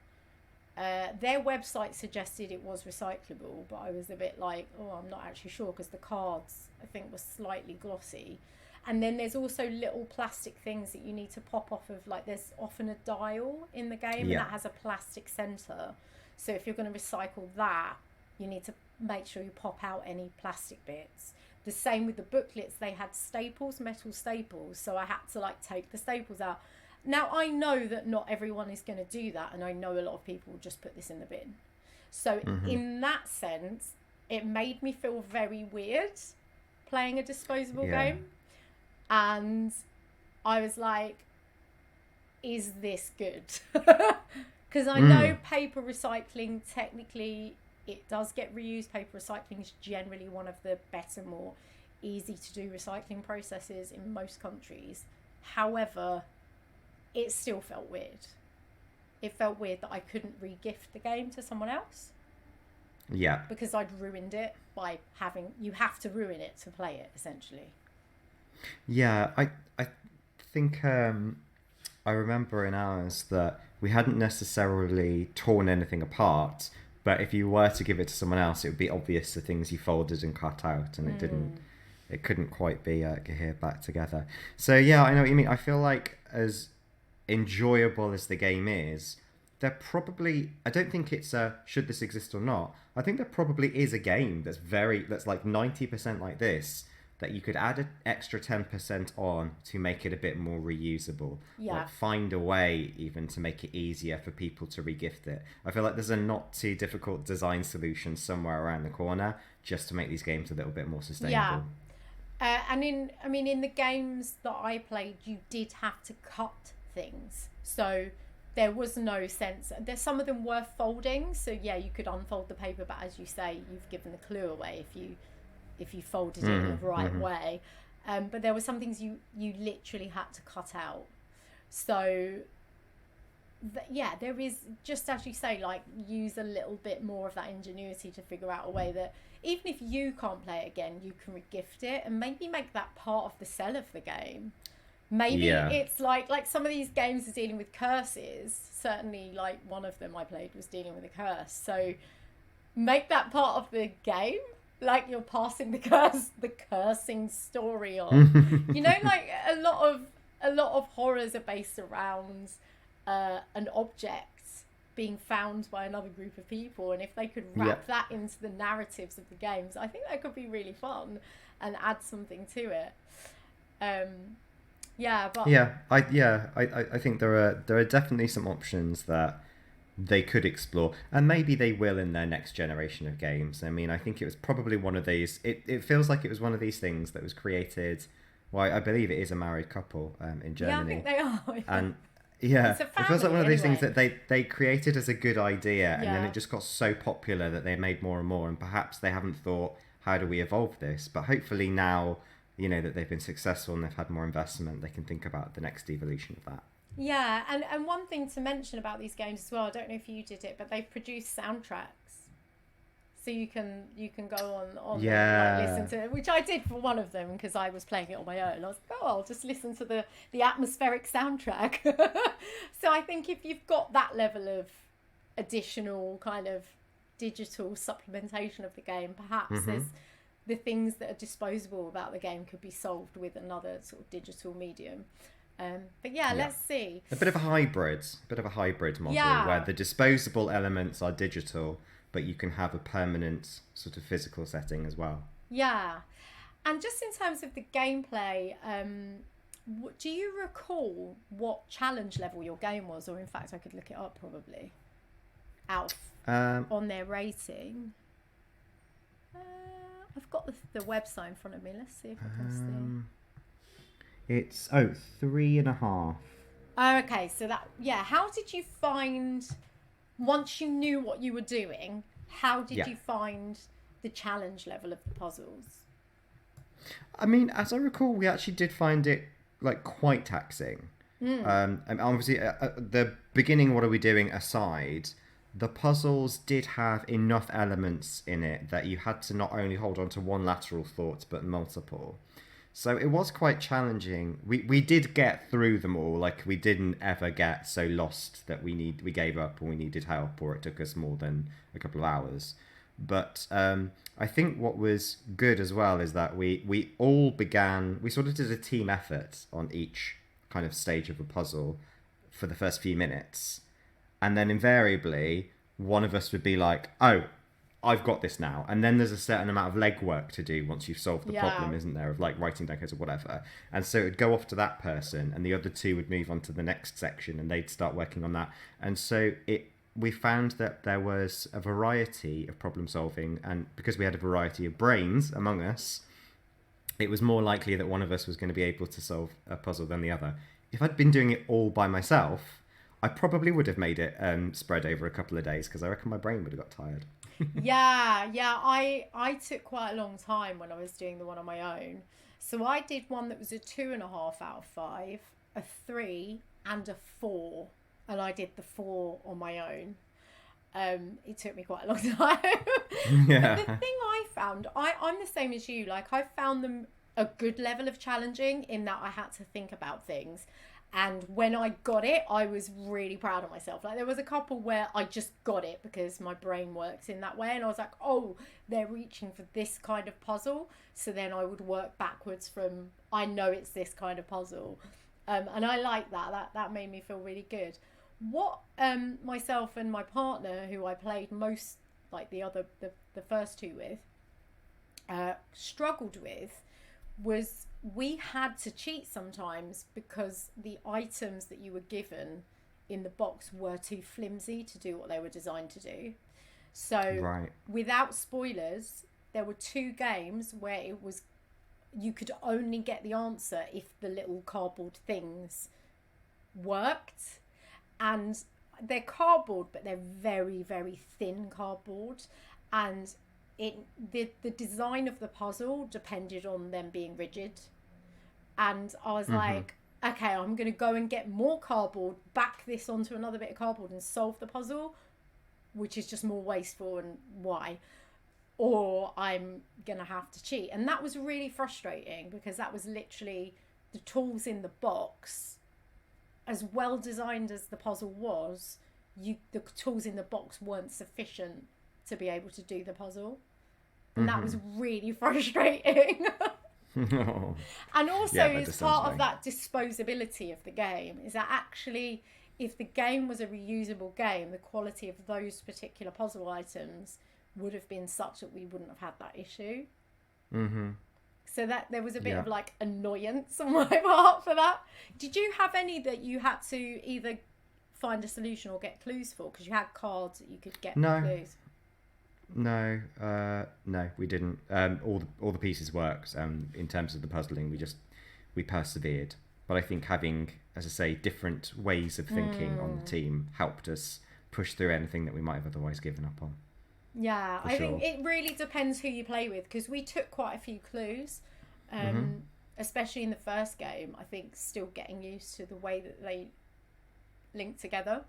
Speaker 1: Their website suggested it was recyclable, but I was a bit like, oh, I'm not actually sure, because the cards I think were slightly glossy. And then there's also little plastic things that you need to pop off of, like there's often a dial in the game and that has a plastic center. So if you're going to recycle that, you need to make sure you pop out any plastic bits. The same with the booklets, they had staples, metal staples, so I had to like take the staples out. Now I know that not everyone is going to do that, and I know a lot of people will just put this in the bin. So in that sense, it made me feel very weird playing a disposable game. And I was like, is this good? Because I know paper recycling, technically, it does get reused. Paper recycling is generally one of the better, more easy to do recycling processes in most countries. However, it still felt weird. It felt weird that I couldn't re-gift the game to someone else.
Speaker 2: Yeah.
Speaker 1: Because I'd ruined it by having... You have to ruin it to play it, essentially.
Speaker 2: Yeah, I think I remember in ours that we hadn't necessarily torn anything apart, but if you were to give it to someone else, it would be obvious the things you folded and cut out, and it couldn't quite be here back together. So yeah, I know what you mean. I feel like as enjoyable as the game is, there probably, I don't think it's a should this exist or not. I think there probably is a game that's like 90% like this, that you could add an extra 10% on to make it a bit more reusable.
Speaker 1: Yeah.
Speaker 2: Like find a way even to make it easier for people to regift it. I feel like there's a not too difficult design solution somewhere around the corner just to make these games a little bit more sustainable.
Speaker 1: Yeah. And in the games that I played, you did have to cut things. So there was no sense. Some of them were folding. So yeah, you could unfold the paper, but as you say, you've given the clue away if you folded it in the right way. But there were some things you literally had to cut out. So yeah, there is, just as you say, like, use a little bit more of that ingenuity to figure out a way that even if you can't play it again, you can regift it and maybe make that part of the sell of the game. Maybe it's like some of these games are dealing with curses. Certainly, like, one of them I played was dealing with a curse. So make that part of the game, like you're passing the cursing story on. You know, like a lot of horrors are based around an object being found by another group of people, and if they could wrap that into the narratives of the games, I think that could be really fun and add something to it. I
Speaker 2: think there are definitely some options that they could explore, and maybe they will in their next generation of games. I mean, I think it was probably one of these. It feels like it was one of these things that was created. Well, I believe it is a married couple in Germany.
Speaker 1: Yeah, I think they are.
Speaker 2: And yeah, it feels like one of these things that they created as a good idea, and then it just got so popular that they made more and more. And perhaps they haven't thought, how do we evolve this? But hopefully now, you know, that they've been successful and they've had more investment, they can think about the next evolution of that.
Speaker 1: Yeah, and one thing to mention about these games as well, I don't know if you did it, but they've produced soundtracks. So you can go on like, listen to it, which I did for one of them because I was playing it on my own. I was like, I'll just listen to the atmospheric soundtrack. So I think if you've got that level of additional kind of digital supplementation of the game, perhaps there's the things that are disposable about the game could be solved with another sort of digital medium. But let's see.
Speaker 2: A bit of a hybrid model where the disposable elements are digital, but you can have a permanent sort of physical setting as well.
Speaker 1: Yeah. And just in terms of the gameplay, do you recall what challenge level your game was? Or in fact, I could look it up probably. On their rating. I've got the website in front of me. Let's see if I can see.
Speaker 2: It's 3.5.
Speaker 1: Oh, okay. So how did you find, once you knew what you were doing, how did you find the challenge level of the puzzles?
Speaker 2: I mean, as I recall, we actually did find it like quite taxing. And obviously, the beginning, what are we doing aside, the puzzles did have enough elements in it that you had to not only hold on to one lateral thought, but multiple. So it was quite challenging. We did get through them all. Like, we didn't ever get so lost that we gave up or we needed help or it took us more than a couple of hours. But I think what was good as well is that we sort of did a team effort on each kind of stage of a puzzle for the first few minutes. And then invariably, one of us would be like, oh, I've got this now. And then there's a certain amount of legwork to do once you've solved the problem, isn't there? Of like writing down codes or whatever. And so it would go off to that person and the other two would move on to the next section and they'd start working on that. And so we found that there was a variety of problem solving, and because we had a variety of brains among us, it was more likely that one of us was going to be able to solve a puzzle than the other. If I'd been doing it all by myself, I probably would have made it spread over a couple of days because I reckon my brain would have got tired.
Speaker 1: I took quite a long time when I was doing the one on my own. So I did one that was a 2.5 out of 5, a 3 and a 4, and I did the 4 on my own. It took me quite a long time. But the thing I found, I'm the same as you. Like, I found them a good level of challenging in that I had to think about things. And when I got it, I was really proud of myself. Like, there was a couple where I just got it because my brain works in that way. And I was like, oh, they're reaching for this kind of puzzle. So then I would work backwards from, I know it's this kind of puzzle. And I like that. That made me feel really good. What myself and my partner, who I played most, like the first two with, struggled with was we had to cheat sometimes because the items that you were given in the box were too flimsy to do what they were designed to do. So without spoilers, there were 2 games where it was, you could only get the answer if the little cardboard things worked. And they're cardboard, but they're very, very thin cardboard. And the design of the puzzle depended on them being rigid. And I was like, okay, I'm going to go and get more cardboard, back this onto another bit of cardboard and solve the puzzle, which is just more wasteful, and why? Or I'm going to have to cheat. And that was really frustrating because that was literally the tools in the box, as well designed as the puzzle was, the tools in the box weren't sufficient to be able to do the puzzle. And that was really frustrating. And also, as part of that disposability of the game, is that actually, if the game was a reusable game, the quality of those particular puzzle items would have been such that we wouldn't have had that issue. So that there was a bit of like annoyance on my part for that. Did you have any that you had to either find a solution or get clues for? Because you had cards that you could get clues.
Speaker 2: No, we didn't. All the pieces worked. In terms of the puzzling, we persevered. But I think having, as I say, different ways of thinking on the team helped us push through anything that we might have otherwise given up on.
Speaker 1: Yeah, I think it really depends who you play with, because we took quite a few clues, especially in the first game. I think still getting used to the way that they link together.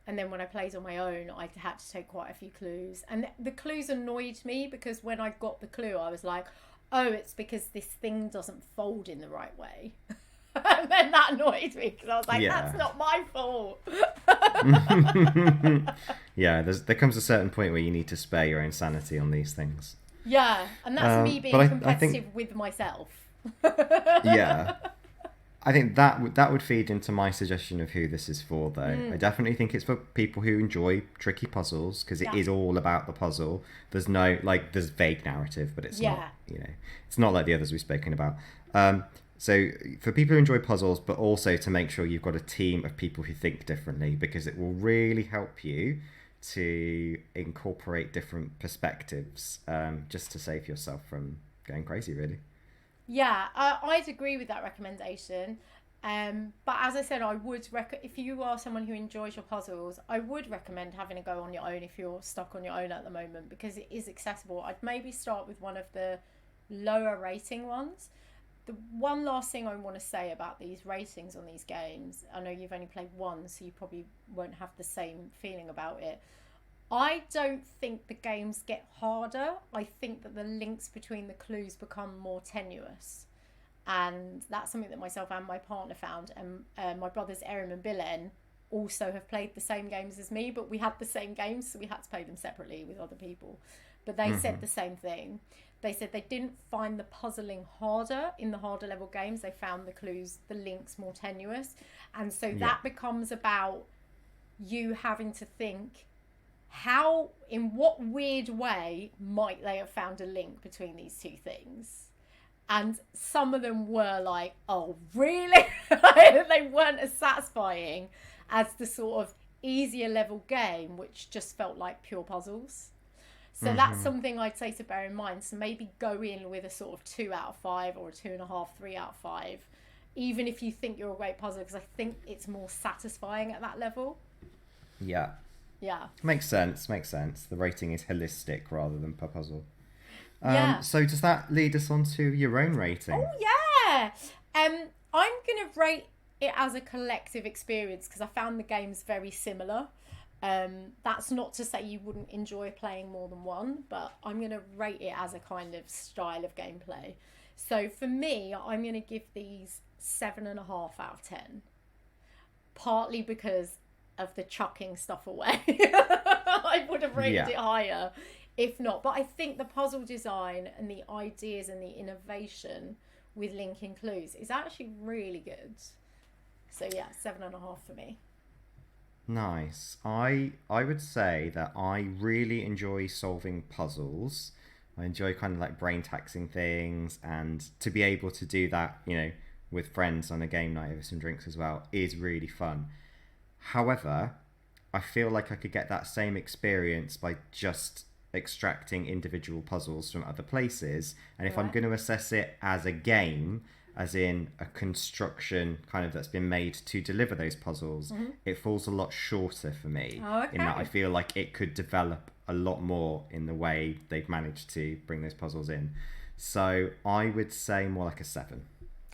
Speaker 1: And then when I played on my own, I had to take quite a few clues. And the clues annoyed me because when I got the clue, I was like, oh, it's because this thing doesn't fold in the right way. And then that annoyed me because I was like, that's not my fault.
Speaker 2: Yeah, there comes a certain point where you need to spare your own sanity on these things.
Speaker 1: Yeah, and that's me being competitive with myself.
Speaker 2: Yeah. I think that would feed into my suggestion of who this is for, though. I definitely think it's for people who enjoy tricky puzzles, because it is all about the puzzle. There's no, like, there's vague narrative, but it's not, it's not like the others we've spoken about. So for people who enjoy puzzles, but also to make sure you've got a team of people who think differently, because it will really help you to incorporate different perspectives, just to save yourself from going crazy, really.
Speaker 1: Yeah, I'd agree with that recommendation. But as I said, I would if you are someone who enjoys your puzzles, I would recommend having a go on your own if you're stuck on your own at the moment, because it is accessible. I'd maybe start with one of the lower rating ones. The one last thing I want to say about these ratings on these games, I know you've only played one, so you probably won't have the same feeling about it. I don't think the games get harder. I think that the links between the clues become more tenuous. And that's something that myself and my partner found. And my brothers Erin and Bilen also have played the same games as me, but we had the same games, so we had to play them separately with other people. But they said the same thing. They said they didn't find the puzzling harder in the harder level games. They found the clues, the links more tenuous. And so that becomes about you having to think, in what weird way might they have found a link between these two things? And some of them were like, oh, really? They weren't as satisfying as the sort of easier level game, which just felt like pure puzzles. So that's something I'd say to bear in mind. So maybe go in with a sort of 2 out of 5 or a 2.5, 3 out of 5, even if you think you're a great puzzler, because I think it's more satisfying at that level.
Speaker 2: Yeah.
Speaker 1: Yeah.
Speaker 2: Makes sense. The rating is holistic rather than per puzzle. So does that lead us on to your own rating?
Speaker 1: Oh, yeah. I'm going to rate it as a collective experience because I found the games very similar. That's not to say you wouldn't enjoy playing more than one, but I'm going to rate it as a kind of style of gameplay. So for me, I'm going to give these 7.5 out of 10. Partly because of the chucking stuff away. I would have rated it higher if not. But I think the puzzle design and the ideas and the innovation with linking clues is actually really good. So yeah, 7.5 for me.
Speaker 2: Nice. I would say that I really enjoy solving puzzles. I enjoy kind of like brain taxing things, and to be able to do that, with friends on a game night over some drinks as well is really fun. However, I feel like I could get that same experience by just extracting individual puzzles from other places. And if I'm going to assess it as a game, as in a construction kind of that's been made to deliver those puzzles, it falls a lot shorter for me. In that I feel like it could develop a lot more in the way they've managed to bring those puzzles in. So I would say more like a 7.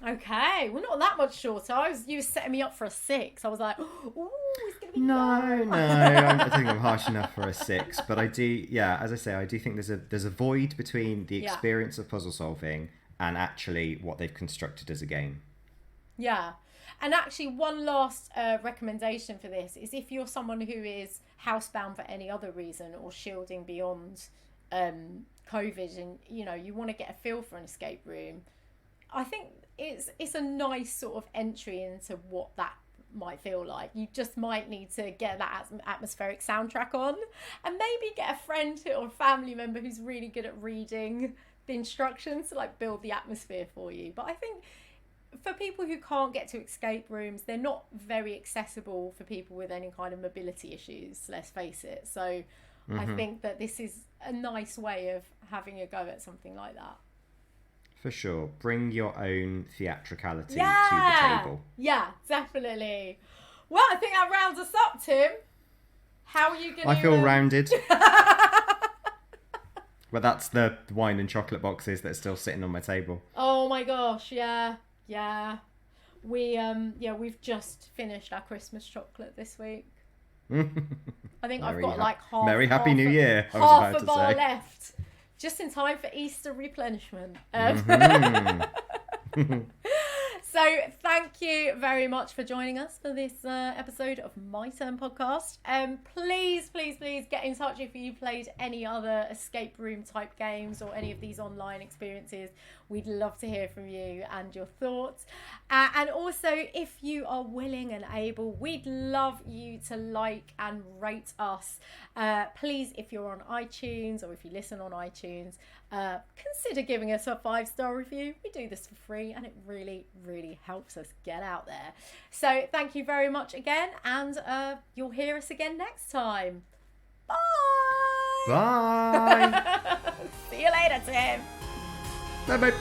Speaker 1: Okay, well, not that much shorter. You were setting me up for a 6. I was like, ooh, it's gonna be
Speaker 2: No,
Speaker 1: long.
Speaker 2: I think I'm harsh enough for a 6, but I do, yeah, as I say, I do think there's a void between the experience of puzzle solving and actually what they've constructed as a game.
Speaker 1: Yeah. And actually, one last recommendation for this is if you're someone who is housebound for any other reason or shielding beyond COVID, and you want to get a feel for an escape room, I think it's a nice sort of entry into what that might feel like. You just might need to get that atmospheric soundtrack on, and maybe get a friend or a family member who's really good at reading the instructions to like build the atmosphere for you. But I think for people who can't get to escape rooms, they're not very accessible for people with any kind of mobility issues, let's face it. So I think that this is a nice way of having a go at something like that.
Speaker 2: For sure. Bring your own theatricality to the table.
Speaker 1: Yeah, definitely. Well, I think that rounds us up, Tim. How are you going to...
Speaker 2: I feel rounded. Well, that's the wine and chocolate boxes that are still sitting on my table.
Speaker 1: Oh my gosh, yeah. We've just finished our Christmas chocolate this week. I think I've got like
Speaker 2: Happy New Year.
Speaker 1: Half a bar left, just in time for Easter replenishment. So thank you very much for joining us for this episode of My Turn podcast. Please get in touch if you played any other escape room type games or any of these online experiences. We'd love to hear from you and your thoughts. And also, if you are willing and able, we'd love you to like and rate us. Please, if you're on iTunes or if you listen on iTunes, consider giving us a 5-star review. We do this for free and it really helps us get out there. So thank you very much again, and you'll hear us again next time. Bye.
Speaker 2: Bye.
Speaker 1: See you later, Tim.
Speaker 2: Bye.